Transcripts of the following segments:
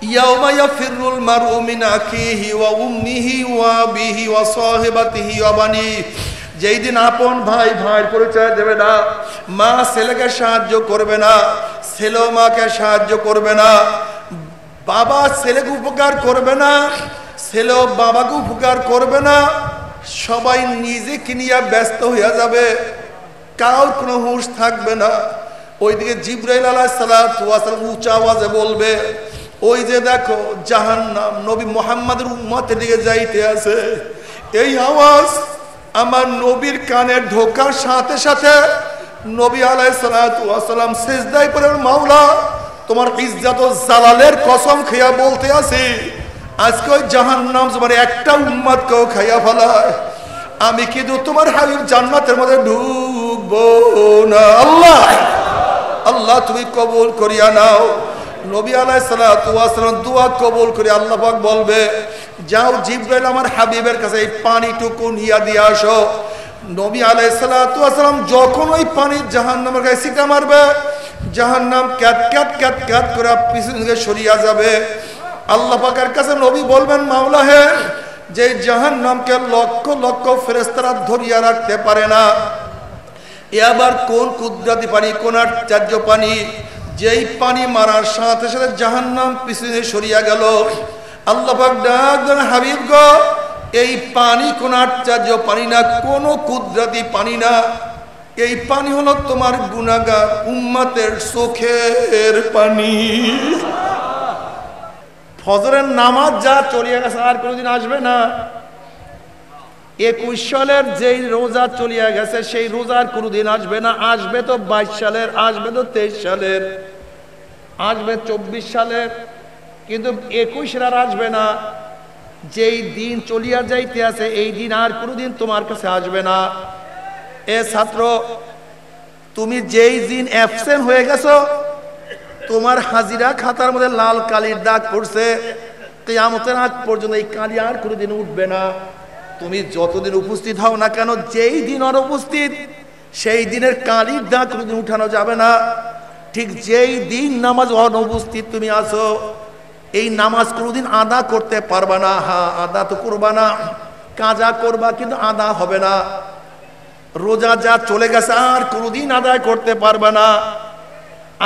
ইয়াউমা ইয়াফিরুল মারউ মিন আখিহি ওয়া উম্মিহি ওয়া আবিহি ওয়া সাহিবাতিহি ওয়া বানিহি, যেই দিন আপন ভাই ভাইয়ের পরিচয় দেবে না, মা ছেলেকে সাহায্য করবে না, ছেলেও মাকে সাহায্য করবে না, বাবা ছেলেকে উপকার করবে না, ছেলেও বাবাকে উপকার করবে না, সবাই নিজেকে নিয়ে ব্যস্ত হয়ে যাবে, কারোর কোনো হুঁশ থাকবে না। ওইদিকে জিবরাইল আলাইহিস সালাতু ওয়াস সালাম উঁচা আওয়াজে বলবে, ওই যে দেখো জাহান্নাম নবী মুহাম্মদের উম্মতের দিকে যাইতে আছে। এই আওয়াজ আমার নবীর কানে ঢোকার সাথে সাথে নবী আলাইহিস সালাতু ওয়াস সালাম সিজদায় পড়ে, মাওলা তোমার ইজ্জত ও জালালের কসম খেয়া বলতে আছি, আজকে ওই জাহান্নাম তোমার একটা উম্মতকেও খাইয়া ফেলায়, আমি কিন্তু তোমার হাবিব জান্নাতের মধ্যে ঢুকবো না। আল্লাহ আল্লাহ তুমি কবুল করিয়া নাও। নবী আলাইহিস সালাতু ওয়াস সালাম দোয়া কবুল করে আল্লাহ পাক বলবে, যাও জিবরাইল আমার হাবিবের কাছে এই পানিটুকু নিয়ে দিয়ে আসো। নবী আলাইহিস সালাতু ওয়াস সালাম যখন ওই পানি জাহান্নামের গায়ে ছিটা মারবে, জাহান্নাম ক্যাট ক্যাট ক্যাট ক্যাট করে পিছন দিকে সরিয়া যাবে। আল্লাহ পাকের কাছে নবী বলবেন, মাওলা হে, যে জাহান্নামকে লক্ষ লক্ষ ফেরেশতারা ধরিয়া রাখতে পারে না, এ আবার কোন কুদরতি পানি, কোন আশ্চর্য পানি, যেই পানি মারার সাথে সাথে জাহান্নাম পিছনে সরিয়া গেল। আল্লাহ পাক ডাক দেন, হাবিব গো, এই পানি কোন আশ্চর্য পানি না, কোন কুদরতি পানি না, এই পানি হলো তোমার গুনাহগার উম্মতের চোখের পানি। ফজরের নামাজ যা চলিয়া গেছে আর কোনোদিন আসবে না। 21 সালের যেই রোজা চলিয়া গেছে সেই রোজার কোনোদিন আসবে না। আসবে তো 22 সালের, আসবে তো 23 সালের, আসবে 24 সালের, কিন্তু 21 আর আসবে না। যেই দিন চলিয়া যাইতে আছে এই দিন আর কোনোদিন তোমার কাছে আসবে না। এ ছাত্র, তুমি যেই দিন অ্যাবসেন্ট হয়ে গেছো, তোমার হাজিরা খাতার মধ্যে লাল কালির দাগ পড়ছে, কিয়ামতের আগ পর্যন্ত এই কালি আর কোনোদিন উঠবে না। তুমি যতদিন উপস্থিত হও না কেন, যেই দিন অনুপস্থিত সেই দিনের কালির দাগ কোনোদিন উঠানো যাবে না। ঠিক যেই দিন নামাজ অনুপস্থিত তুমি আছো, এই নামাজ কোনোদিন আদা করতে পারবা না। হ্যাঁ, আদা তো করবা না, কাজা করবা, কিন্তু আদা হবে না। রোজা যা চলে গেছে আর কোনোদিন আদায় করতে পারবা না।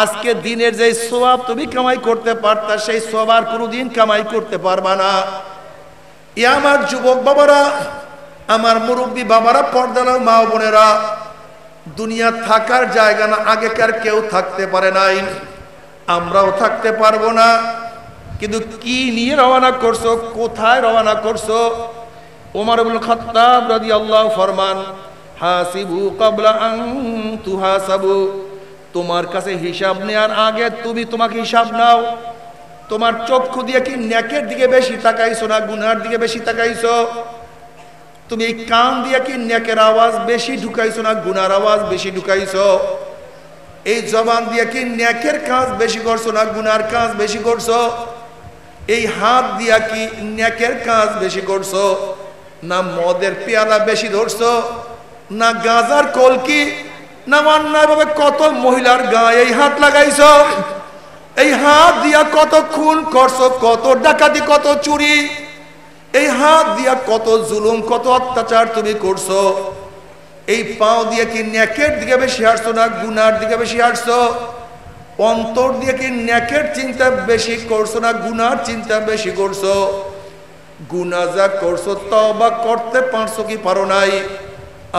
আজকে দিনের যে সওয়াব তুমি কামাই করতে পারতা, সেই সওয়াব আর কোনোদিন কামাই করতে পারবা না। এ আমার যুবক বাবারা, আমার মুরব্বী বাবারা, পর্দার মা বোনেরা, দুনিয়া থাকার জায়গা না, আগেকার কেউ থাকতে পারে নাই, আমরাও থাকতে পারবো না। কিন্তু কি নিয়ে রওনা করছো, কোথায় রওনা করছো? ওমর ইবনে খাত্তাব রাদিয়াল্লাহু ফরমান, হাসিবু ক্বাবলা আন তুহাসাবু, তোমার কাছে হিসাব নেওয়ার আগে তুমি তোমাকে হিসাব নাও। তোমার চক্ষু দিয়ে কি নেকের দিকে বেশি তাকাইছো না গুনার দিকে বেশি তাকাইছো? তুমি এই কান দিয়ে কি নেকের আওয়াজ বেশি ঢুকাইছো না গুনার আওয়াজ বেশি ঢুকাইছো? এই জবান দিয়ে কি নেকের কাজ বেশি করছো না গুনার কাজ বেশি করছো? এই হাত দিয়া কি নেকের কাজ বেশি করছো না মদের পেয়ালা বেশি ধরছো না গাঁজার কলকি না অন্যায়ভাবে কত মহিলার গায়ে এই হাত লাগাইছো? এই হাত দিয়া কত খুন করছো, কত ডাকাতি, কত চুরি, এই হাত দিয়া কত জুলুম, কত অত্যাচার তুমি করছো? এই পাও দিয়ে কি নেকের দিকে বেশি হাঁটছো না গুনার দিকে বেশি হাঁটছো? অন্তর দিয়ে কি নেকের চিন্তা বেশি করছো না গুনার চিন্তা বেশি করছো? গুনাহ যা করছো তওবা করতে পারছো কি পারো নাই?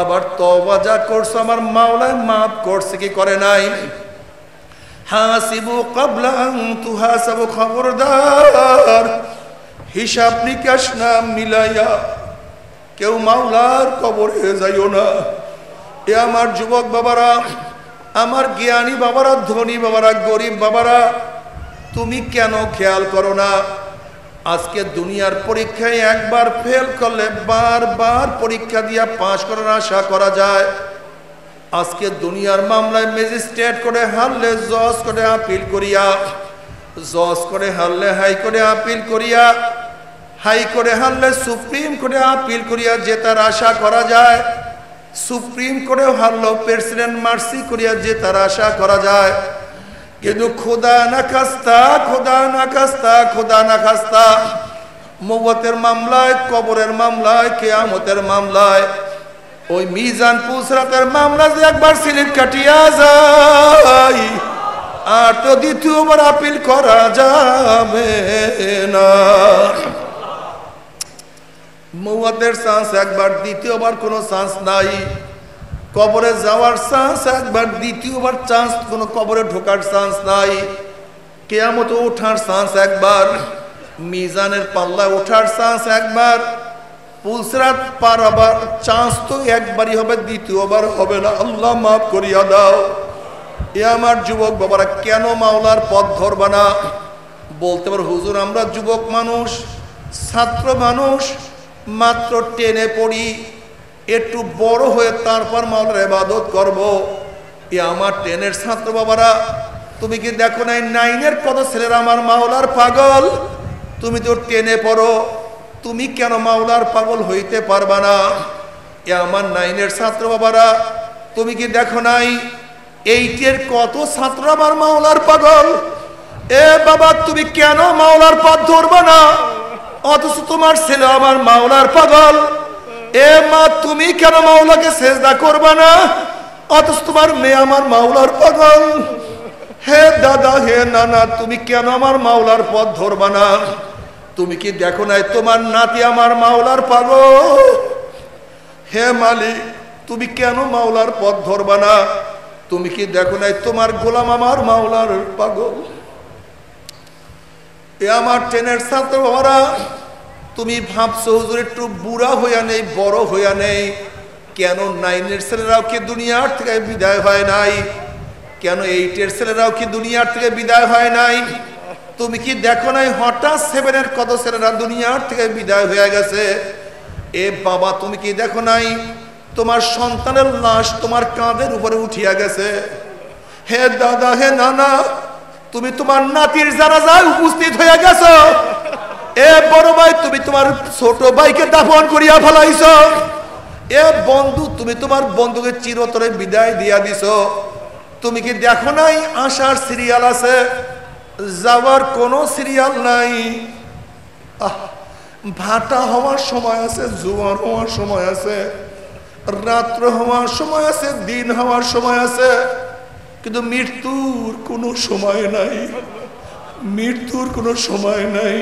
আবার তওবা যা করছো আমার মাওলায় মাফ করছে কি করে নাই? হাসিবু ক্বাবলা আন তুহাসাবু, খবরদার হিসাব নিকাশ না মিলাইয়া কেউ মাওলার কবরে যাইও না। এ আমার যুবক বাবারা, আমার জ্ঞানী বাবারা, ধনী বাবারা, গরিব বাবারা, তুমি কেন খেয়াল করো না? আজকে দুনিয়ার পরীক্ষায় একবার ফেল করলে বারবার পরীক্ষা দিয়া পাশ করার আশা করা যায়। আজকে দুনিয়ার মামলায় ম্যাজিস্ট্রেট করে হারলে জজ করে আপিল করিয়া, জজ করে হারলে হাই করে আপিল করিয়া, হাই করে হারলে সুপ্রিম কোর্টে আপিল করিয়া জেতার আশা করা যায়। সুপ্রিম কোর্টেও হারলো প্রেসিডেন্ট মার্সি করিয়া জেতার আশা করা যায়। কিন্তু খোদা না খাস্তা, খোদা না খাস্তা, খোদা না খাস্তা, মওয়াতের মামলায়, কবরের মামলায়, কিয়ামতের মামলায়, ওই মিজান পুসরাতের মামলা যে একবার সিলিপ কাটিয়া যায় আর তো দ্বিতীয়বার আপিল করা যাবে না। মওয়াতের চান্স একবার, দ্বিতীয়বার কোনো চান্স নাই। কবরে যাওয়ার চান্স একবার, দ্বিতীয়বার চান্স, কোনো কবরে ঢোকার চান্স নাই। কিয়ামতে ওঠার চান্স একবার, মিজানের পাল্লায় ওঠার চান্স একবার, পুলসরাত পার আবার চান্স তো একবারই হবে, দ্বিতীয়বার হবে না। আল্লাহ মাফ করিয়া দাও। এ আমার যুবক বাবারা, কেন মাওলার পথ ধরবা না? বলতে পারো হুজুর আমরা যুবক মানুষ, ছাত্র মানুষ, মাত্র টেনে পড়ি, একটু বড় হয়ে তারপর মাওলার ইবাদত করব। এ আমার টেনের ছাত্র বাবারা, তুমি কি দেখো নাই 9-এর কত ছেলেরা আমার মাওলার পাগল? তুমি তো টেনে পড়ো, তুমি কেন মাওলার পাগল হইতে পারবা না? এ আমার 9-এর ছাত্র বাবারা, তুমি কি দেখো নাই 8-এর কত ছাত্র আমার মাওলার পাগল? এ বাবা, তুমি কেন মাওলার পথ ধরবা না? অথচ তোমার ছেলে আমার মাওলার পাগল। এ মা, তুমি কেন মাওলাকে সেজদা করবা না? অথচ তোমার মেয়ে আমার মাওলার পাগল। হে দাদা, হে নানা, তুমি কেন আমার মাওলার পথ ধরবা না? তুমি কি দেখো নাই তোমার নাতি আমার মাওলার পাগল? হে মালিক, তুমি কেন মাওলার পথ ধরবা না? তুমি কি দেখো নাই তোমার গোলাম আমার মাওলার পাগল? এ আমার টেনের ছাত্র বাবারা, তুমি ভাবছো হুজুর একটু বুড়া হইয়া নেই, বড় হইয়া নেই, কেন 9-এর ছেলেরাও কি দুনিয়ার থেকে বিদায় হয় নাই? কেন 8-এর ছেলেরাও কি দুনিয়ার থেকে বিদায় হয় নাই? তুমি কি দেখো নাই হঠাৎ 7-এর কত ছেলেরা দুনিয়ার থেকে বিদায় হয়ে গেছে? এ বাবা, তুমি কি দেখো নাই তোমার সন্তানের লাশ তোমার কাঁধের উপরে উঠিয়া গেছে? হে দাদা, হে নানা, তুমি তোমার নাতির জানাজায় উপস্থিত হয়ে গেছো। এ বড় ভাই, তুমি তোমার ছোট ভাইকে দাফন করিয়া ফেলাইছো। এ বন্ধু, তুমি তোমার বন্ধুকে চিরতরে বিদায় দিয়া দিছো। তুমি কি দেখো নাই আসার সিরিয়াল আছে, যাওয়ার কোনো সিরিয়াল নাই। ভাটা হওয়ার সময় আছে, জোয়ার হওয়ার সময় আছে, রাত্র হওয়ার সময় আছে, দিন হওয়ার সময় আছে, কিন্তু মৃত্যুর কোনো সময় নাই। মৃত্যুর কোনো সময় নাই।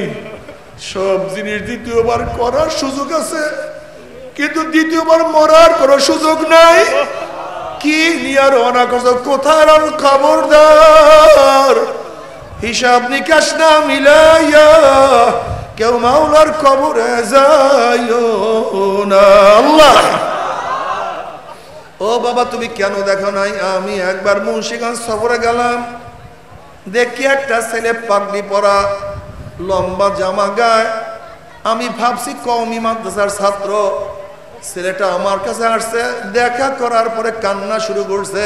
সব জিনিস দ্বিতীয়বার করার সুযোগ আছে, কিন্তু দ্বিতীয়বার মরার কোনো সুযোগ নাই। কি নিয়ে রওনা করছো? কোথায় আর খবরদার, হিসাব নিকাশ না মিলাইয়া কেউ মাওলার কবরে যাইও না। আল্লাহ, ও বাবা, তুমি কেন দেখো নাই? আমি একবার মুন্সিগঞ্জ সফরে গেলাম, দেখি একটা ছেলে পাগড়ি পরা, লম্বা জামা গায়ে। আমি ভাবছি কওমি মাদ্রাসার ছাত্র। ছেলেটা আমার কাছে আসছে, দেখা করার পরে কান্না শুরু করছে।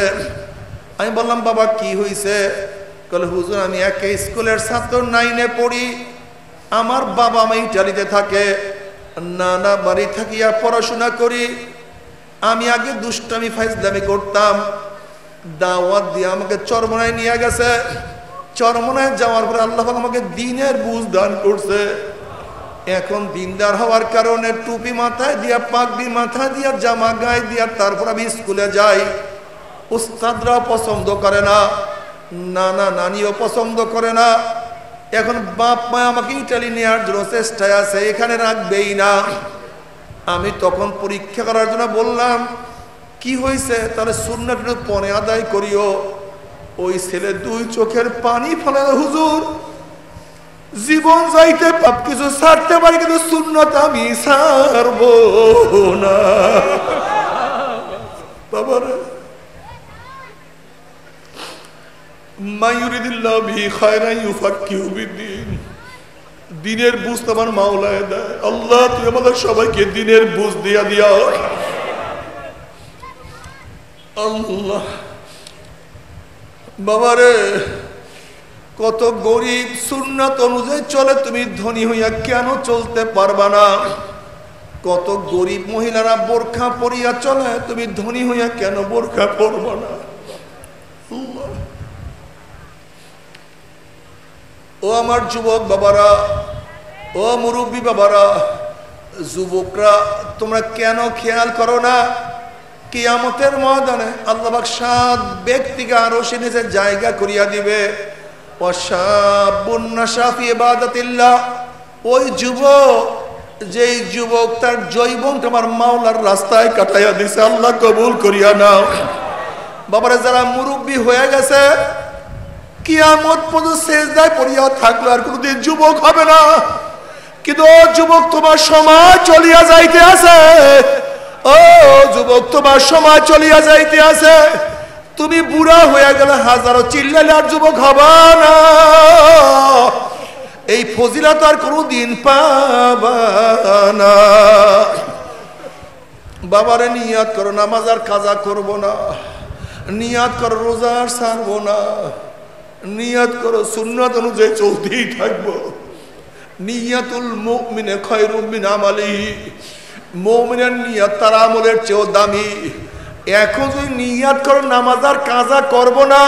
আমি বললাম বাবা কি হয়েছে? বলে হুজুর আমি একে স্কুলের ছাত্র, 9-এ পড়ি, আমার বাবা মা ইটালিতে থাকে, নানা বাড়ি থাকিয়া পড়াশোনা করি। আমি আগে দুষ্টামি ফাইজলামি করতাম, দাওয়াত দিয়ে আমাকে চরমনায় নিয়ে গেছে। চরমনায় যাওয়ার পরে আল্লাহ আমাকে দিনের বুঝ দান করছে। এখন দিনদার হওয়ার কারণে টুপি মাথায় দিয়া, পাগড়ি মাথায় দিয়া, জামা গায়ে দিয়া তারপর আমি স্কুলে যাই। উস্তাদরা পছন্দ করে না, নানা নানিও পছন্দ করে না। এখন বাপ মা আমাকে ইটালি নেওয়ার জন্য চেষ্টায় আছে, এখানে রাখবেই না। আমি তখন পরীক্ষা করার জন্য বললাম কি হয়েছে? তাহলে সুন্নাত পরে আদায় করিও। ওই ছেলে 2 চোখের পানি ফেলে, হুজুর জীবন যাইতে পাপ কিছু ছাড়তে পারি, কিন্তু সুন্নাত আমি ছাড়বো না। বাবারে, মায়ুরিদিল্লাহ বিহি খায়রান ইউফাক্কিহু বিদ্দীন, দিনের বুঝ তোমার মাওলায় দেয়। আল্লাহ, তুই আমাদের সবাইকে দিনের বুঝ দিয়া দিয়া। আল্লাহ, বাবারে, কত গরিব সুন্নাত অনুযায়ী চলে, তুমি ধনী হইয়া কেন চলতে পারবা না? কত গরিব মহিলারা বোরখা পরিয়া চলে, তুমি ধনী হইয়া কেন বোরখা পরবা না? ও আমার যুবক বাবারা, ও মুরব্বী বাবারা, যুবকরা, তোমরা কেন খেয়াল করো না কিয়ামতের ময়দানে আল্লাহ পাক 7 ব্যক্তিকে আরশের নিচে জায়গা করিয়া দিবে। ওয়াশাবুন নাশা ফি ইবাদাতিল্লাহ, ওই যুবক যেই যুবক তার জৈবনটা আমার মাওলার রাস্তায় কাটাইয়া দিছে, আল্লাহ কবুল করিয়া নাও। বাবারা, যারা মুরব্বী হয়ে গেছে কিয়ামত পর্যন্ত সেজদায় পড়িয়া থাকলো, আর কোনদিন যুবক হবে না। কিন্তু ও যুবক, তোমার সময় চলিয়া যাইতে আছে। ও যুবক, তোমার সময় চলিয়া যাইতে আছে। তুমি বুড়া হয়ে গেলে হাজারো চিল্লালে আর যুবক হবা না। এই ফজিলত আর কোনদিন পাবা না। বাবারে নিয়াত করো নামাজ আর কাজা করব না, নিয়াত করো রোজা আর ছাড়বো না, নিয়াত করো সুন্নাত অনুযায়ী চলতেই থাকবো। নিয়াতুল মুমিনে খায়রুম মিন আমালিহি, মুমিনের নিয়াত তার আমলের চেয়েও দামি। এখন যদি নিয়াত করো নামাজ আর কাজা করব না,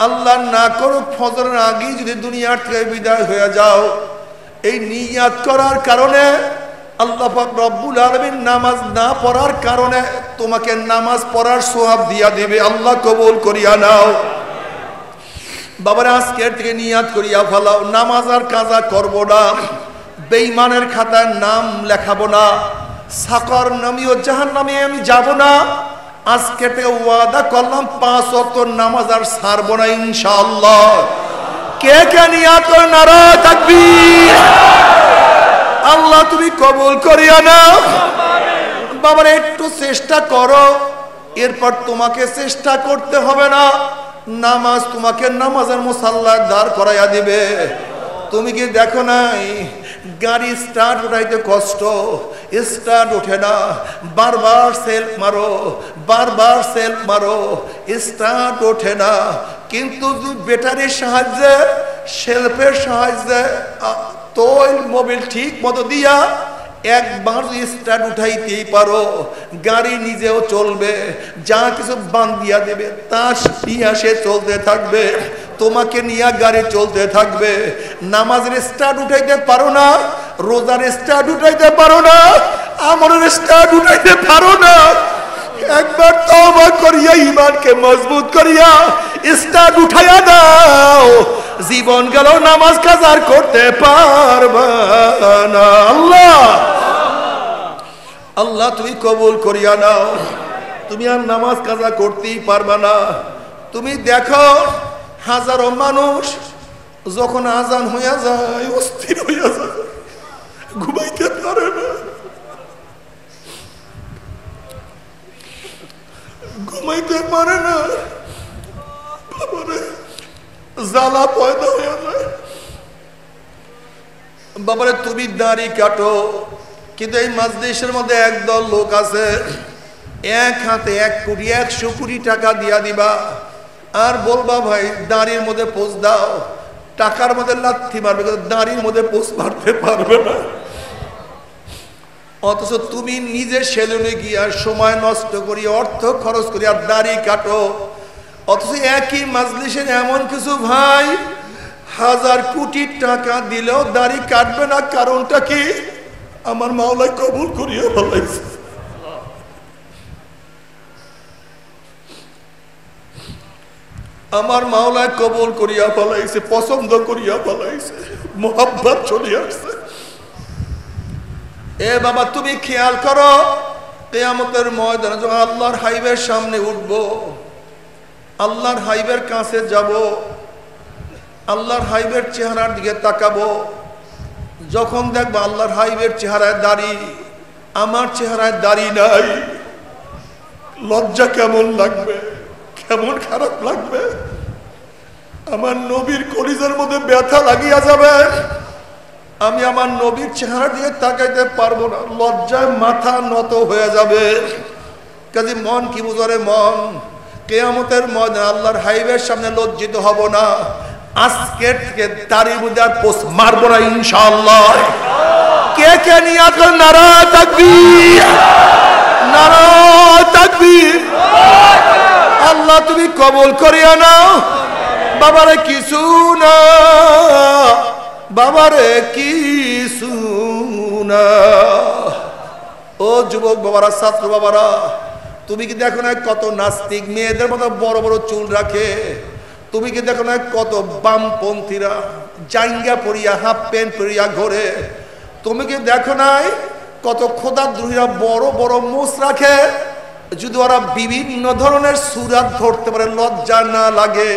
আল্লাহ না করো ফজরের আগেই যদি দুনিয়ার থেকে বিদায় হয়ে যাও, এই নিয়াত করার কারণে আল্লাহ পাক রব্বুল আলামিন নামাজ না পড়ার কারণে তোমাকে নামাজ পড়ার সওয়াব দিয়া দিবে। আল্লাহ কবুল করিয়া নাও। বাবারা, আজকের থেকে নিয়াত করিয়া ফেলাও, নামাজ আর কাজা করব না, বেঈমানের খাতায় নাম লেখাবো না, সাকর নামী ও জাহান্নামে আমি যাব না। আজকে থেকে ওয়াদা করলাম 5 ওয়াক্ত নামাজ আর ছাড়বো না ইনশাআল্লাহ। কে কে নিয়াত করে নারা তাকবীর। আল্লাহ তুমি কবুল করিয়া নাও। বাবারা, একটু চেষ্টা করো, এরপর তোমাকে চেষ্টা করতে হবে না, নামাজ তোমাকে নামাজের মুসাল্লায় দাঁড় করাইয়া দিবে। তুমি কি দেখো নাই গাড়ি স্টার্ট উঠাইতে কষ্ট, স্টার্ট ওঠে না, বারবার সেলফ মারো, বারবার সেলফ মারো, স্টার্ট ওঠে না। কিন্তু ব্যাটারির সাহায্যে, সেলফের সাহায্যে তৈল মোবিল ঠিক মতো দিয়া একবার স্টার্ট উঠাইতেই পারো, গাড়ি নিজেও চলবে, যা কিছু বান্ধিয়া দেবে তা নিয়ে সে চলতে থাকবে, তোমাকে নিয়ে গাড়ি চলতে থাকবে। নামাজের স্টার্ট উঠাইতে পারো না, রোজার স্টার্ট উঠাইতে পারো না, আমলের স্টার্ট উঠাইতে পারো না, একবার তওবা করিয়া ঈমানকে মজবুত করিয়া স্টার্ট উঠাইয়া দাও, জীবন গেল নামাজ কাজার করতে পারবা না। আল্লাহ আল্লাহ তুমি কবুল করিয়া নাও। তুমি আর নামাজ কাজা করতেই পারবা না। তুমি দেখো হাজারো মানুষ যখন আজান হইয়া যায় অস্থির হইয়া যায়, ঘুমাইতে পারে না, ঘুমাইতে পারে না, বাবারে জ্বালা পয়দা হইয়া যায়। বাবারে, তুমি দাড়ি কাটো, কিন্তু এই মাজলিসের মধ্যে একদল লোক আছে এক হাতে 1 কোটি 100 কোটি টাকা দিয়া দিবা, আর বলবা ভাই দাড়ির মধ্যে পোজ দাও, টাকার মধ্যে লাথি মারবে, কিন্তু দাড়ির মধ্যে পোজ মারতে পারবে না। অথচ তুমি নিজে সেলুনে গিয়া সময় নষ্ট করি, অর্থ খরচ করি আর দাড়ি কাটো। অথচ একই মাজলিসের এমন কিছু ভাই 1000 কোটি টাকা দিলেও দাড়ি কাটবে না। কারণটা কি? আমার মাওলাই কবুল করিয়া ফেলাইছে। আমার মাওলাই কবুল করিয়া ফেলাইছে, পছন্দ করিয়া ফেলাইছে, মোহাব্বত চলে আসছে। এ বাবা, তুমি খেয়াল করো, কিয়ামতের ময়দানে যখন আল্লাহর হাইবের সামনে উঠব, আল্লাহর হাইবের কাছে যাব, আল্লাহর হাইবের চেহারার দিকে তাকাবো, যখন দেখবো আল্লাহর হাইবের চেহারায় দাড়ি, আমার চেহারায় দাড়ি নাই, লজ্জা কেমন লাগবে, কেমন খারাপ লাগবে। আমার নবীর কলিজার মধ্যে ব্যথা লাগিয়া যাবে। আমি আমার নবীর চেহারা দিয়ে তাকাইতে পারবো না, লজ্জায় মাথা নত হয়ে যাবে। কাজে মন কি বুঝরে, মন কিয়ামতের ময়দানে আল্লাহর হাইবের সামনে লজ্জিত হব না। আজকে থেকে দাড়ির মধ্যে আর পোষ মারবো না ইনশাআল্লাহ। কে কে নিয়াত করেন নারা তাকবীর, নারা তাকবীর। আল্লাহ তুমি কবুল করিয়া নাও। বাবারে কিছু না, বাবারে কিছু না। ও যুবক বাবারা, ছাত্র বাবারা, তুমি কি দেখো না কত নাস্তিক মেয়েদের মতো বড় বড় চুল রাখে? তুমি কি দেখো না কত বামপন্থীরা জাঙ্গা পরিয়া হাফ প্যান্ট পরিয়া ঘোরে? তুমি কি দেখো নাই কত খোদাদ্রোহীরা বড় বড় মোষ রাখে? যদি ওরা বিভিন্ন ধরনের সুরাত ধরতে পারে, লজ্জা না লাগে?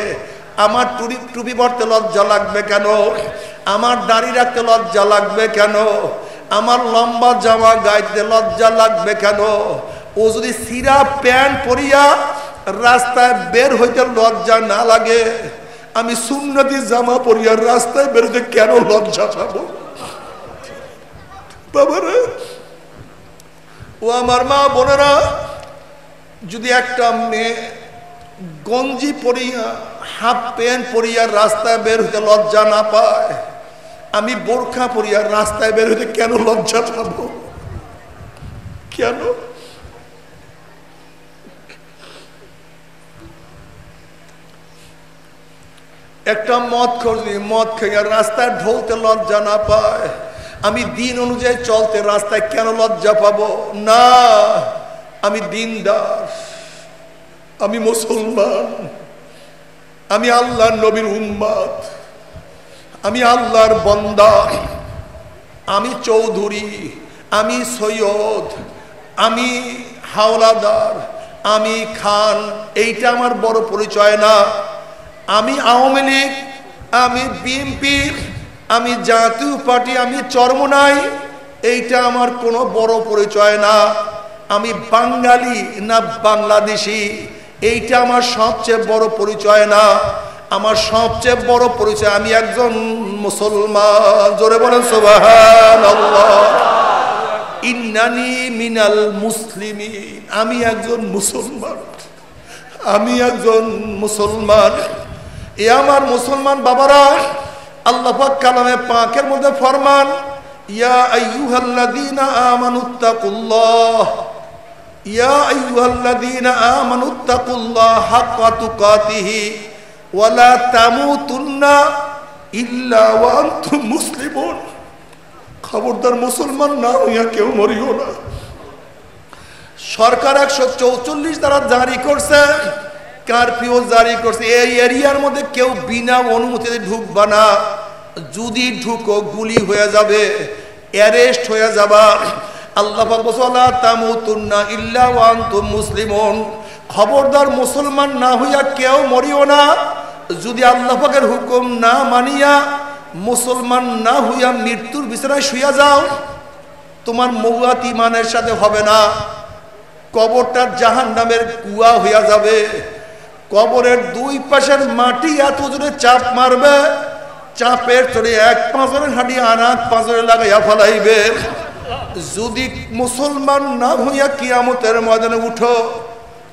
আমার টুপি পরতে লজ্জা লাগবে কেন? আমার দাড়ি রাখতে লজ্জা লাগবে কেন? আমার লম্বা জামা গাইতে লজ্জা লাগবে কেন? ও যদি সিরা প্যান্ট পরিয়া রাস্তায় বের হইতে লজ্জা না লাগে, আমি সুন্নতি জামা পরিয়া রাস্তায় বের হইতে কেন লজ্জা পাবো? বাবারা, ও আমার মা বোনেরা, যদি একটা মেয়ে গঞ্জি পরিয়া হাফ প্যান্ট পরিয়া রাস্তায় বের হইতে লজ্জা না পায়, আমি বোরখা পরিয়া রাস্তায় বের হইতে কেন লজ্জা পাবো? কেন? একটা মদ খাইয়া রাস্তায় ঢলতে লজ্জা না পায়, আমি দিন অনুযায়ী চলতে রাস্তায় কেন লজ্জা পাবো? না, আমি দিনদার, আমি মুসলমান, আমি আল্লাহর নবীর উম্মত, আমি আল্লাহর বান্দা, আমি চৌধুরী, আমি সৈয়দ, আমি হাওলাদার, আমি খান। এইটা আমার বড় পরিচয় না। আমি আওয়ামী লীগ, আমি বিএনপি, আমি জাতীয় পার্টি, আমি চরমনাই, এইটা আমার কোনো বড় পরিচয় না। আমি বাঙালি না বাংলাদেশি, এইটা আমার সবচেয়ে বড় পরিচয় না। আমার সবচেয়ে বড় পরিচয় আমি একজন মুসলমান। জোরে বলেন সুবহানাল্লাহ। ইন্নানি মিনাল মুসলিমিন, আমি একজন মুসলমান, আমি একজন মুসলমান। এ আমার মুসলমান বাবারা, আল্লাহ পাক কালামে পাকের মধ্যে ফরমান, ইয়া আইয়ুহাল্লাযীনা আমানুত্তাকুল্লাহ, ইয়া আইয়ুহাল্লাযীনা আমানুত্তাকুল্লাহ হাক্কা তুকাতিহি ওয়া লা তামুতুন্না ইল্লা ওয়া আনতুম মুসলিমুন। খবরদার মুসলমান না হইয়া কেউ মরিও না। সরকার 144 দ্বারা জারি করছে, কারফিউ জারি করছে, এই এরিয়ার মধ্যে কেউ বিনা অনুমতিতে ঢুকবা না। যদি ঢুকো গুলি হয়ে যাবে, অ্যারেস্ট হয়ে যাবা। আল্লাহ পাক বলেন লা তামুতুন্না ইল্লা ওয়া আনতুম মুসলিমুন। খবরদার মুসলমান না হইয়া কেউ মরিও না। যদি আল্লাহ পাকের হুকুম না মানিয়া মুসলমান না হইয়া মৃত্যুর বিছানায় শুইয়া যাও, তোমার মৌয়াত ইমানের সাথে হবে না। কবরটা জাহান্নামের কুয়া হইয়া যাবে। কবরের দুই পাশের মাটি এত জোরে চাপ মারবে, চাপের চড়ে এক পাঁজরের হাঁটি আর এক পাঁজরে লাগাইয়া ফেলাইবে। যদি মুসলমান না হইয়া কিয়ামতের ময়দানে উঠো,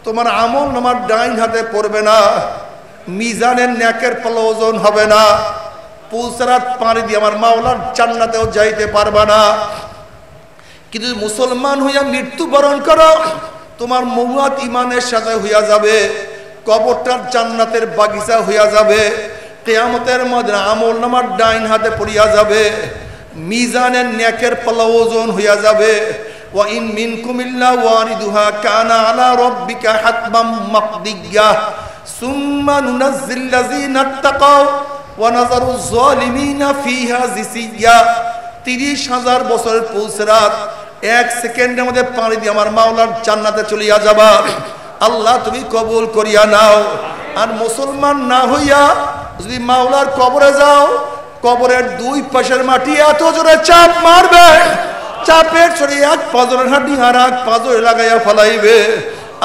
তোমার আমল নামার ডাইন হাতে পড়বে না, মিজানের ন্যাকের পাল্লা ওজন হবে না, পুলসরাত পানি দিয়ে আমার মাওলার জান্নাতেও যাইতে পারবা না। কিন্তু মুসলমান হইয়া মৃত্যুবরণ করো, তোমার মৌয়াত ইমানের সাথে হইয়া যাবে। কবরটার জান্নাতের বাগিচা হইয়া যাবে। কিয়ামতের মধ্যে আমল নামার ডাইন হাতে পড়িয়া যাবে, মিজানের ন্যাকের পাল্লা ওজন হইয়া যাবে। ওয়া ইন মিনকুম ইল্লা ওয়ারিদুহা কানা আলা রাব্বিকা হাতমান মাকদিয়্যা সুম্মা নুনাজ্জিল লাযিনা তাকাও ওয়া নাযারু যালিমিনা ফিহা জিসিয়্যা। 30,000 বছরের পুলসরাত, 1 সেকেন্ডের মধ্যে পানি দিয়ে আমার মাওলার জান্নাতে চলিয়া যাবা। আল্লাহ তুমি কবুল করিয়া নাও। আর মুসলমান না হইয়া যদি মাওলার কবরে যাও, কবরের দুই পাশের মাটি এত জোরে চাপ মারবে, চাপের ছড়ি এক পাঁজরের হাঁটি আর এক পাঁজরে লাগাইয়া ফেলাইবে।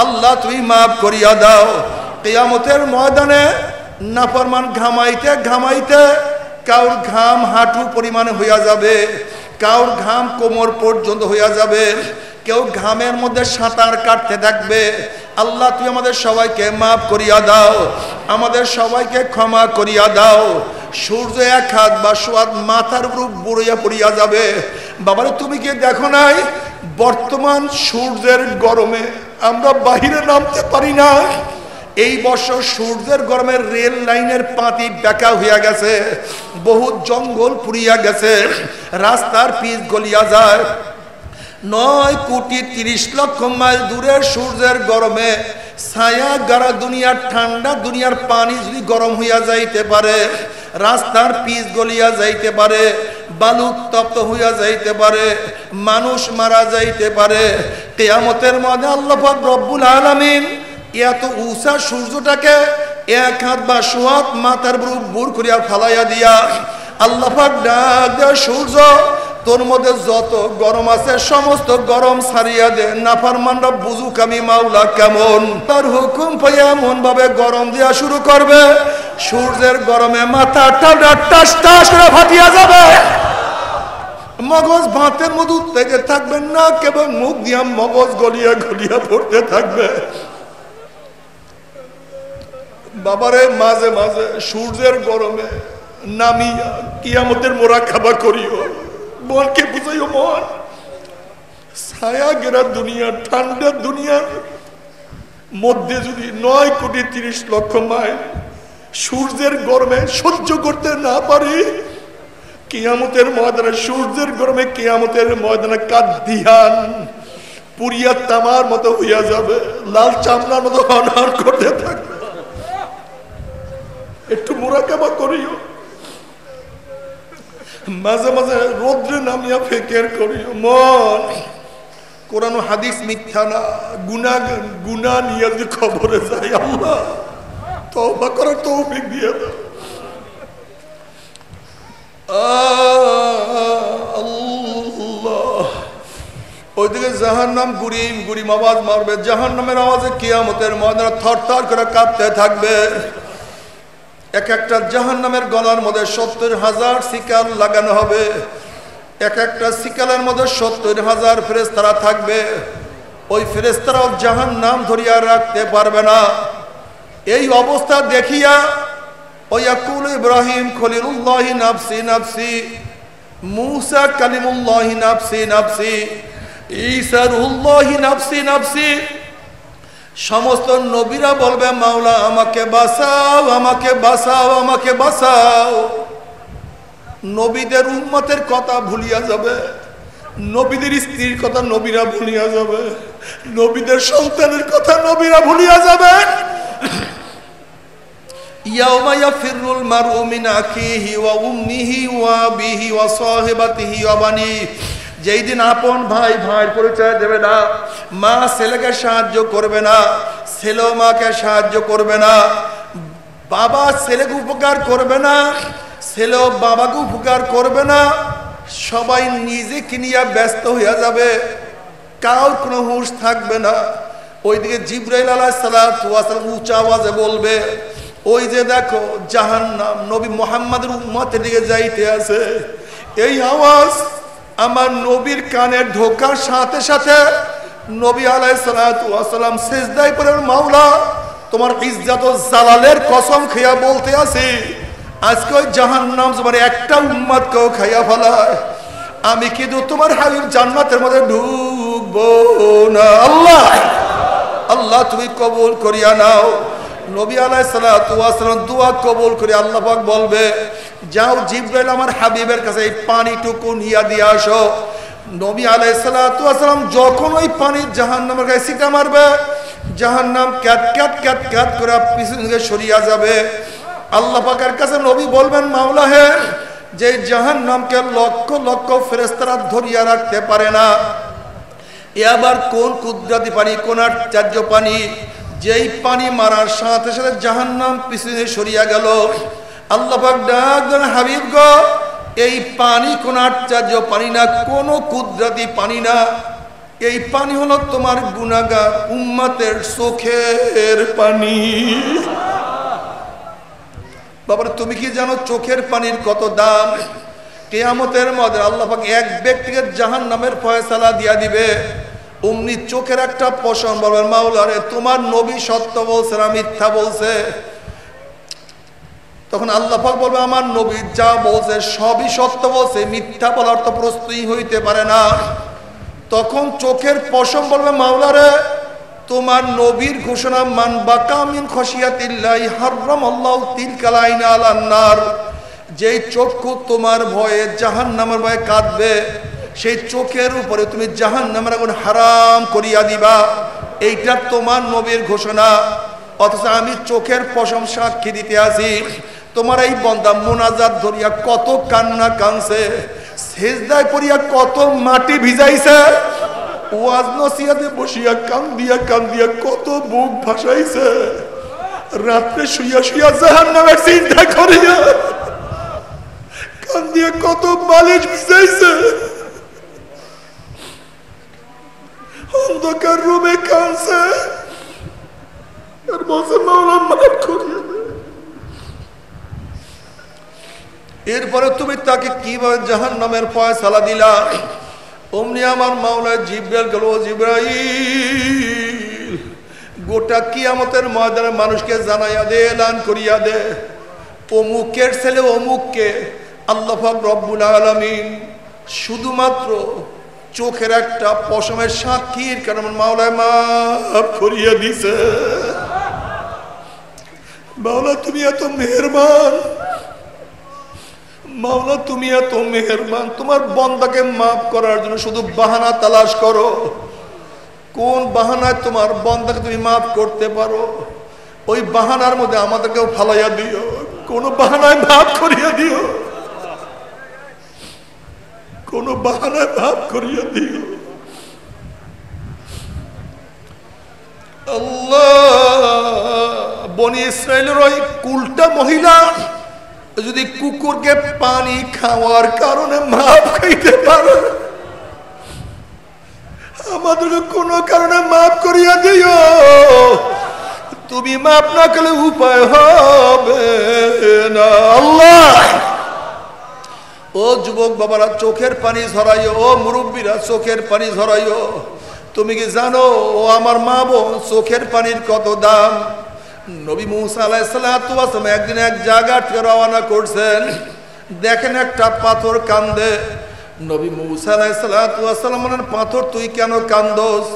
আল্লাহ তুমি মাফ করিয়া দাও। কিয়ামতের ময়দানে নাফরমান ঘামাইতে ঘামাইতে কাউর ঘাম হাঁটু পরিমাণে হইয়া যাবে, কাউর ঘাম কোমর পর্যন্ত হইয়া যাবে, কেউ ঘামের মধ্যে সাঁতার কাটতে থাকবে। আল্লাহ তুমি আমাদের সবাইকে মাফ করিয়া দাও, আমাদের সবাইকে ক্ষমা করিয়া দাও। সূর্য এক হাত বা সোয়াদ মাথার উপর বুড়িয়া পড়িয়া যাবে। বাবারে তুমি কি দেখো নাই বর্তমান সূর্যের গরমে আমরা বাহিরে নামতে পারি না? এই বছর সূর্যের গরমে রেল লাইনের পাতি বেঁকা হইয়া গেছে, বহু জঙ্গল পুড়িয়া গেছে, রাস্তার পিচ গলিয়া যায়। 9,30,00,000 মাইল দূরের সূর্যের গরমে ছায়া গাড়া দুনিয়ার ঠান্ডা দুনিয়ার পানি যদি গরম হইয়া যাইতে পারে, রাস্তার পিচ গলিয়া যাইতে পারে, বালু উত্তপ্ত হইয়া যাইতে পারে, মানুষ মারা যাইতে পারে, কিয়ামতের মধ্যে আল্লাহ পাক রব্বুল আলামিন এত উঁচা সূর্যটাকে এক হাত বা সোহাত মাথার বুর করিয়া ফালাইয়া দিয়া আল্লাহ পাক ডাক দেয়, সূর্য তোর মধ্যে যত গরম আছে সমস্ত গরম ছাড়িয়া দে, নাফরমানরা বুঝুক আমি মাওলা কেমন। তার হুকুম পাইয়া এমন ভাবে গরম দেওয়া শুরু করবে, সূর্যের গরমে মাথা টাস টাস করে ফাটিয়া যাবে, মগজ ভাতের মধ্যে থেকে থাকবে না, কেবল মুখ দিয়া মগজ গলিয়া গলিয়া পড়তে থাকবে। বাবারে মাঝে মাঝে সূর্যের গরমে নামিয়া কিয়ামতের মোরাকাবা করিও, মনকে বুঝাইও। মন ছায়া গেরা দুনিয়া ঠান্ডা দুনিয়ার মধ্যে যদি 9,30,00,000 মাইল সূর্যের গরমে সহ্য করতে না পারি, কিয়ামতের ময়দানে সূর্যের গরমে কিয়ামতের ময়দানে কাঁদিয়ান পুরিয়া তামার মতো হইয়া যাবে, লাল চামড়ার মতো হনহন করতে থাকবে। একটু মোরাকাবা করিও, মাঝে মাঝে রৌদ্রে নামিয়া ফিকির করিও। মন কোরআন হাদিস মিথ্যা না, গুনাহ নিয়ে যদি খবরে যায় আল্লাহ তওবা করার তৌফিক দিয়ে দাও। আল্লাহ ওইদিকে জাহান্নাম গুড়িম গুড়িম আওয়াজ মারবে, জাহান্নামের আওয়াজে কিয়ামতের ময়দানে থরথর করে কাঁপতে থাকবে। এক একটা জাহান্নামের গলার মধ্যে 70,000 শিকাল লাগানো হবে, এক একটা শিকালের মধ্যে 70,000 ফেরেশতারা থাকবে। ওই ফেরেশতারাও জাহান্নাম ধরিয়া রাখতে পারবে না। এই অবস্থা দেখিয়া ওয়াকুল ইব্রাহিম খলিলুল্লাহ নাফসি নাফসি, মূসা কালিমুল্লাহ নাফসি নাফসি, ঈসা রুহুল্লাহ নাফসি নাফসি। সমস্ত নবীরা বলবে মাওলা আমাকে বাঁচাও, আমাকে বাঁচাও, আমাকে বাঁচাও। নবীদের উম্মতের কথা ভুলিয়া যাবে, নবীদের স্ত্রীর কথা নবীরা ভুলিয়া যাবে, নবীদের সন্তানের কথা নবীরা ভুলিয়া যাবে। ইয়াউমা ইয়াফিরুল মারউ মিন আখিহি ওয়া উম্মিহি ওয়া আবিহি ওয়া সাহিবাতিহি ওয়া বানিহি। যেই দিন আপন ভাই ভাইয়ের পরিচয় দেবে না, মা ছেলেকে সাহায্য করবে না, ছেলেও মাকে সাহায্য করবে না, বাবা ছেলেকে উপকার করবে না, ছেলেও বাবাকে উপকার করবে না। সবাই নিজেকে নিয়ে ব্যস্ত হইয়া যাবে, কারোর কোনো হুঁশ থাকবে না। ওইদিকে জিবরাইল আলাইহিস সালাতু ওয়াস সালাম উঁচা আওয়াজে বলবে, ওই যে দেখো জাহান্নাম নবী মুহাম্মদের উম্মতের দিকে যাইতে আছে। এই আওয়াজ আমার নবীর কানে ঢোকার সাথে সাথে নবী আলাইহিস সালাতু ওয়াস সালাম সিজদায় পড়ে, মাওলা তোমার ইজ্জত ও জালালের কসম খেয়া বলতে আছি, আজকে ওই জাহান্নাম তোমার একটা উম্মতকেও খাইয়া ফেলায়, আমি কিন্তু তোমার হাবিব জান্নাতের মধ্যে ঢুকবো না। আল্লাহ আল্লাহ তুমি কবুল করিয়া নাও। নবী আলাইহিস সালাতু ওয়াস সালাম দোয়া কবুল করে আল্লাহ পাক বলবে, যাও জিবরাইল আমার হাবিবের কাছে এই পানিটুকু নিয়ে দিয়ে আসো। নবী আলাইহিস সালাতু ওয়াস সালাম যখন ওই পানি জাহান্নামের গায়ে ছিটা মারবে, জাহান্নাম ক্যাট ক্যাট ক্যাট ক্যাট করে পিছন দিকে সরিয়া যাবে। আল্লাহ পাকের কাছে নবী বলবেন, মাওলা হে, যে জাহান্নামকে লক্ষ লক্ষ ফেরেশতারা ধরিয়া রাখতে পারে না, এ আবার কোন কুদরতি পানি, কোন আশ্চর্য পানি, যেই পানি মারার সাথে সাথে জাহান্নাম পিছনে সরিয়া গেল। আল্লাহ পাক ডাক দেন, হাবিব গো, এই পানি কোন আশ্চর্য পানি না, কোন কুদরতি পানি না, এই পানি হলো তোমার গুনাহগার উম্মতের চোখের পানি। বাবা তুমি কি জানো চোখের পানির কত দাম? কিয়ামতের মধ্যে আল্লাহ পাক এক ব্যক্তিকে জাহান্নামের ফয়সালা দিয়া দিবে। অমনি চোখের একটা পশম বলবেন, মাওলা রে তোমার নবী সত্য বলছে না মিথ্যা বলছে? তখন আল্লাহ পাক বলবে, আমার নবী যা বলছে সবই সত্য বলছে, মিথ্যা বলার তো প্রশ্নই হইতে পারে না। তখন চোখের পশম বলবে, মাওলা রে তোমার নবীর ঘোষণা, মান বাকা মিন খশিয়াতিল্লাহি হারামাল্লাহু তিলকাল আইনা আলান নার, যেই চক্ষু তোমার ভয়ে জাহান্নামের ভয়ে কাঁদবে, সেই চোখের উপরে তুমি জাহান্নামের আগুন হারাম করিয়া দিবা। এইটা তোমার নবীর ঘোষণা। অথচ আমি চোখের পশম সাক্ষী দিতে আসি, তোমার এই বান্দা মুনাজাত ধরিয়া কত কান্না কানছে, সেজদায় পড়িয়া কত মাটি ভিজাইছে, ওয়াজ নসিহতে বসিয়া কান্দিয়া কান্দিয়া কত বুক ভাসাইছে, রাত্রে শুইয়া শুইয়া জাহান্নামের চিন্তা করিয়া কান্দিয়া কত বালিশ ভিজাইছে, অন্ধকার রুমে কাঁদছে আর বলছে মাওলা মাফ করিয়া দে। এরপরে তুমি তাকে কিভাবে জাহান্নামের ফয়সালা দিলা? অমনি আমার মাওলা জিব্রাইল গেল, জিব্রাইল গোটা কিয়ামতের ময়দানে মানুষকে জানাইয়া দে, এলান করিয়া দে, অমুকের ছেলে অমুককে আল্লাহ পাক রব্বুল আলামিন শুধুমাত্র চোখের একটা পশমের সাক্ষীর কারণে মাওলায় মাফ করিয়া দিছে। মাওলা তুমি এত মেহেরবান, মাওলা তুমি এত মেহেরবান, তোমার বান্দাকে মাফ করার জন্য শুধু বাহানা তালাশ করো, কোন বাহানায় তোমার বান্দাকে তুমি মাফ করতে পারো, ওই বাহানার মধ্যে আমাদেরকেও ফালাইয়া দিও, কোন বাহানায় মাফ করিয়া দিও, কোন বাহানায় মাফ করিয়া দিও। আল্লাহ, বনি ইসরাইলের ওই কুলটা মহিলা যদি কুকুরকে পানি খাওয়ার কারণে মাফ খাইতে পারে, আমাদেরকে কোন কারণে মাফ করিয়া দিও। তুমি মাফ না করলে উপায় হবে না। আল্লাহ, ও যুবক বাবারা চোখের পানি ঝরাইও, ও মুরব্বীরা চোখের পানি ঝরাইও। তুমি কি জানো ও আমার মা বোন চোখের পানির কত দাম? নবী মুসা আলাইহিস সালাতু ওয়াস সালাম একদিন এক জায়গা থেকে রওনা করছেন, দেখেন একটা পাথর কান্দে। নবী মুসা আলাইহিস সালাতু ওয়াস সালাম বলেন, পাথর তুই কেন কান্দোস?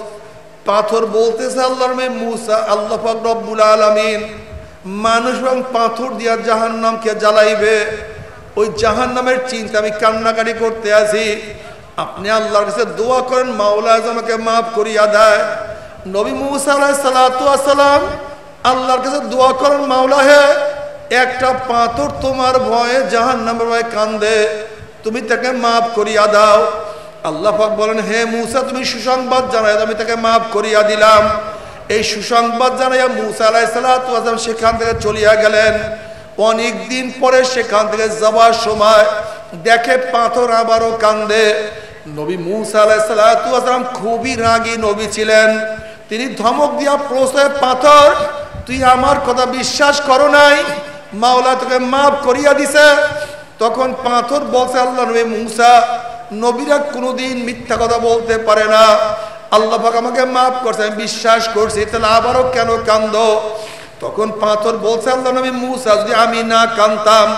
পাথর বলতেছে, আল্লাহর মেয়ে মুসা, আল্লাহ পাক রব্বুল আলামিন মানুষ এবং পাথর দিয়া জাহান্নামকে জ্বালাইবে, ওই জাহান্নামের চিন্তা আমি কান্নাকাটি করতে আছি। আপনি আল্লাহর কাছে দোয়া করেন মাওলা আমাকে মাফ করিয়া দেয়। নবী মুসা আলাইহিস সালাতু ওয়াস সালাম আল্লাহর কাছে দোয়া করেন, মাওলা হে, একটা পাথর তোমার ভয়ে জাহান্নামের ভয়ে কান্দে, তুমি তাকে মাফ করিয়া দাও। আল্লাহ পাক বলেন, হে মুসা তুমি সুসংবাদ জানাই, আমি তাকে মাফ করিয়া দিলাম। এই সুসংবাদ জানাইয়া মুসা আলাইহিস সালাতু ওয়াস সালাম সেখান থেকে চলিয়া গেলেন। অনেক দিন পরে সেখান থেকে যাবার সময় দেখে পাথর আবারও কান্দে। নবী মুসা আলাইহিস সালাতু ওয়াস সালাম খুবই রাগী নবী ছিলেন, তিনি ধমক দিয়া প্রশ্ন, পাথর তুই আমার কথা বিশ্বাস করো নাই, মাওলা তোকে মাফ করিয়া দিছে। তখন পাথর বলছে, আল্লাহ নবী মুসা, নবীরা কোনোদিন মিথ্যা কথা বলতে পারে না, আল্লাহ পাক আমাকে মাফ করছে, আমি বিশ্বাস করছি, তাহলে আবারও কেন কান্দো? তখন পাথর বলছে, আল্লাহ নবী মুসা, যদি আমি না কান্দতাম,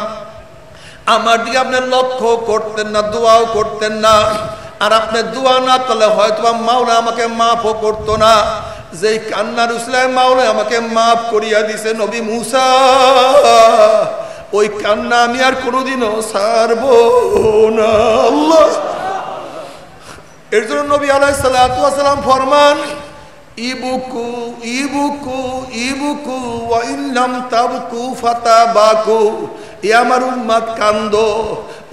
আমার দিকে আপনি লক্ষ্য করতেন না, দোয়াও করতেন না, আর আপনি দোয়া না করলে হয়তো মাওলা আমাকে মাফও করতো না। যেই কান্নার উসিলায় মাওলা আমাকে মাফ করিয়া দিছে নবী মুসা, ওই কান্না আমি আর কোনোদিনও ছাড়বো না। আল্লাহ, এর জন্য নবী আলাইহিস সালাতু ওয়াস সালাম ফরমান, ইবুকু ইবুকু ইবুকু ওয়া ইল্লাম তাবকু ফাতাবাকু, এ আমার উম্মত কান্দো,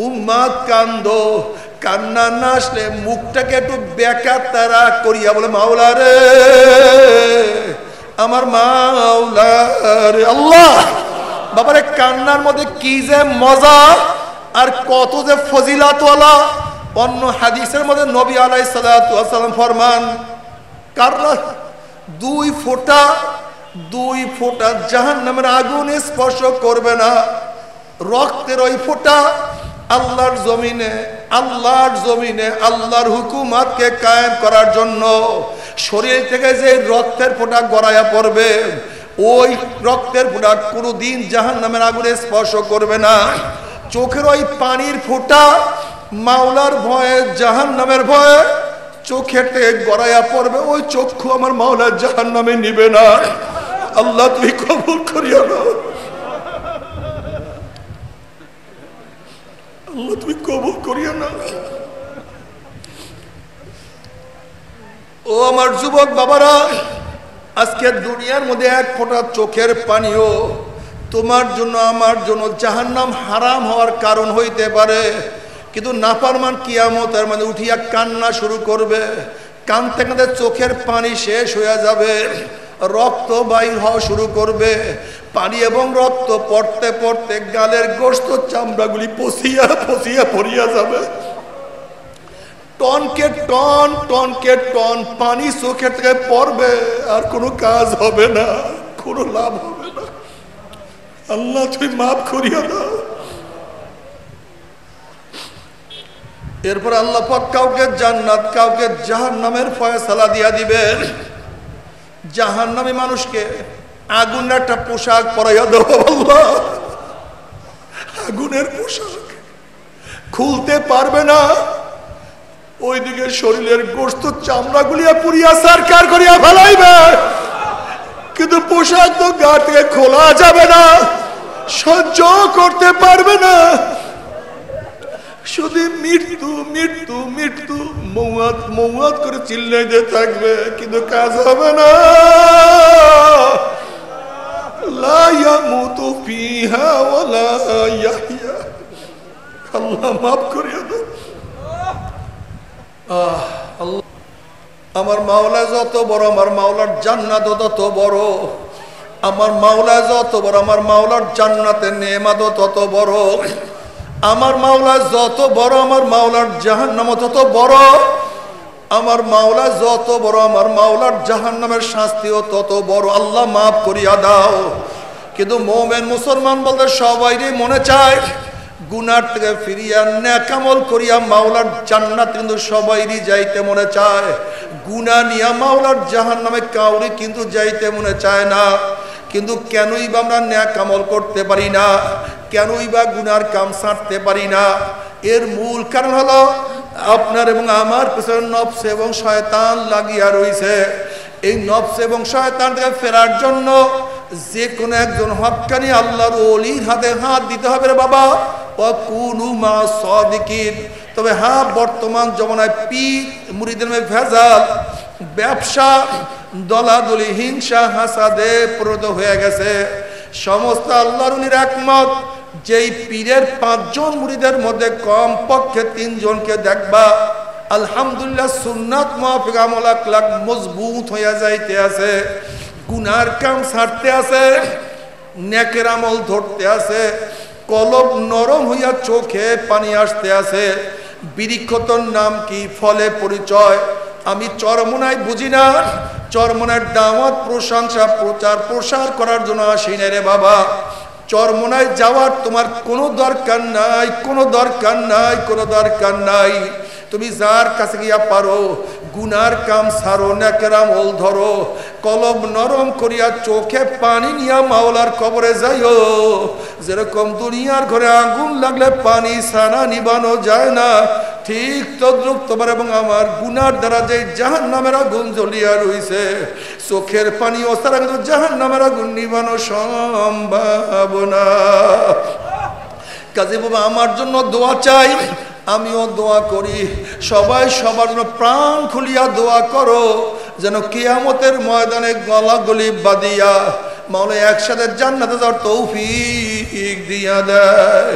উম্মত কান্দো, কান্না না আসলে মুখটাকে একটু বেকা তারা করিয়া বলে, মাওলা রে, আমার মাওলা রে। আল্লাহ, বাবারে কান্নার মধ্যে কি যে মজা আর কত যে ফজিলাতওয়ালা। অন্য হাদিসের মধ্যে নবী আলাইহিস সালাতু ওয়াস সালাম ফরমান, কারণ দুই ফোঁটা জাহান্নামের আগুন স্পর্শ করবে না। রক্তের ওই ফোঁটা আল্লাহর জমিনে আল্লাহর হুকুমতকে কায়েম করার জন্য শরীর থেকে যে রক্তের ফোঁটা গড়াইয়া পড়বে, ওই রক্তের ফোঁটা কোনোদিন জাহান্নামের আগুনে স্পর্শ করবে না। চোখের ওই পানির ফোঁটা মাওলার ভয়ে, জাহান্নামের ভয়ে চোখের থেকে গড়াইয়া পড়বে, ওই চক্ষু আমার মাওলা জাহান্নামে নিবে না। আল্লাহ তুমি কবুল করিয়া নাও, আল্লাহ তুমি কবুল করিয়া নাও। ও আমার যুবক বাবারা, আজকে দুনিয়ার মধ্যে এক ফোঁটা চোখের পানিও তোমার জন্য আমার জন্য জাহান্নাম হারাম হওয়ার কারণ হইতে পারে, কিন্তু নাফরমান কিয়ামতের মধ্যে উঠিয়া কান্না শুরু করবে, কাঁদতে কাঁদতে চোখের পানি শেষ হয়ে যাবে, রক্ত বাইর হওয়া শুরু করবে, পানি এবং রক্ত পড়তে পড়তে গালের গোশত চামড়াগুলি পচিয়া পচিয়া পড়িয়া যাবে, টনকে টন টনকে টন পানি চোখের থেকে পড়বে, আর কোনো কাজ হবে না, কোনো লাভ হবে না। আল্লাহ তুমি মাফ করিয়া দাও। এরপর আল্লাহ পাক কাউকে জান্নাত কাউকে জাহান্নামের ফয়সালা দিয়া দিবেন। জাহান্নামী মানুষকে আগুনের একটা পোশাক পরাইয়া দেব, আল্লাহ আগুনের পোশাক খুলতে পারবে না, ওইদিকে শরীরের গোশত চামড়া গুলিয়া পুড়িয়া সরকার করিয়া ফেলাইবে, কিন্তু পোশাক তো গা থেকে খোলা যাবে না, সহ্য করতে পারবে না, শুধু মৃত্যু মৃত্যু মৃত্যু মৌয়াত মৌয়াত করে চিল্লাইতে থাকবে, কিন্তু কাজ হবে না। লা ইয়ামুতু ফিহা ওয়া লা ইয়াহইয়া। আল্লাহ মাফ করিয়া দাও। আল্লাহ আমার মাওলা যত বড়, আমার মাওলার জান্নাত তত বড়, আমার মাওলা যত বড়, আমার মাওলার জান্নাতের নেয়ামত তত বড়, আমার মাওলা যত বড়, আমার মাওলার জাহান্নাম তত বড়, আমার মাওলা যত বড়, আমার মাওলার জাহান্নামের শাস্তিও তত বড়। আল্লাহ মাফ করিয়া দাও। কিন্তু মুমিন মুসলমান বলতে সবাইরই মনে চায় গুনার থেকে ফিরিয়া নেক আমল করিয়া মাওলার জান্নাত, কিন্তু সবাইরই যাইতে মনে চায়, গুনাহ নিয়া মাওলার জাহান্নামে কাউরি কিন্তু যাইতে মনে চায় না। কিন্তু কেনই বা আমরা নেক আমল করতে পারি না, কেনই বা গুনার কাম ছাড়তে পারি না? এর মূল কারণ হলো আপনার এবং আমার পিছনে নফস এবং শয়তান লাগিয়া রয়েছে। এই নফস এবং শয়তান থেকে ফেরার জন্য যে কোনো একজন হক্কানি আল্লাহর ওলির হাতে হাত দিতে হবে রে বাবা। ওয়াকুনু মা সাদিকিন। তবে হ্যাঁ, বর্তমান জমানায় পীর মুরিদের মধ্যে ভেজাল, ব্যবসা, দলাদলি, হিংসা, হাসাদে পরিণত হয়ে গেছে। সমস্ত আল্লাহর ওলির একমত, যেই পীরের 5 জন মুরিদের মধ্যে কম পক্ষে 3 জনকে দেখবা আলহামদুলিল্লাহ সুন্নাত মুআফিক আমল আখলাক মজবুত হইয়া যাইতে আছে, গুনার কাম ছাড়তে আছে, নেকের আমল ধরতে আছে, কলব নরম হইয়া চোখে পানি আসতে আছে। বৃক্ষতর নাম কি, ফলে পরিচয়। আমি চরমোনাই বুঝি না, চরমোনার দাওয়াত প্রশংসা প্রচার প্রসার করার জন্য আসি না রে বাবা। চরমোনায় যাওয়ার তোমার কোনো দরকার নাই, কোনো দরকার নাই, কোনো দরকার নাই। তুমি যার কাছে গিয়া পারো গুনার কাম সারো, নেকের আমল ধরো, কলব নরম করিয়া চোখে পানি নিয়া মাওলার কবরে যাইও। যেরকম দুনিয়ার ঘরে আগুন লাগলে পানি ছাড়া নিবানো যায় না, ঠিক তদ্রুপ তোমার এবং আমার গুনার দ্বারা যে জাহান্নামের আগুন জ্বলিয়া রইছে, চোখের পানি ও ছাড়া কিন্তু জাহান্নামের আগুন নিবানো সম্ভব না। কাজী বাবা আমার জন্য দোয়া চাই, আমিও দোয়া করি, সবাই সবার জন্য প্রাণ খুলিয়া দোয়া করো, যেন কিয়ামতের ময়দানে গলাগলি বাঁধিয়া মাওলা একসাথে জান্নাতে যাওয়ার তৌফিক দিয়া দেয়।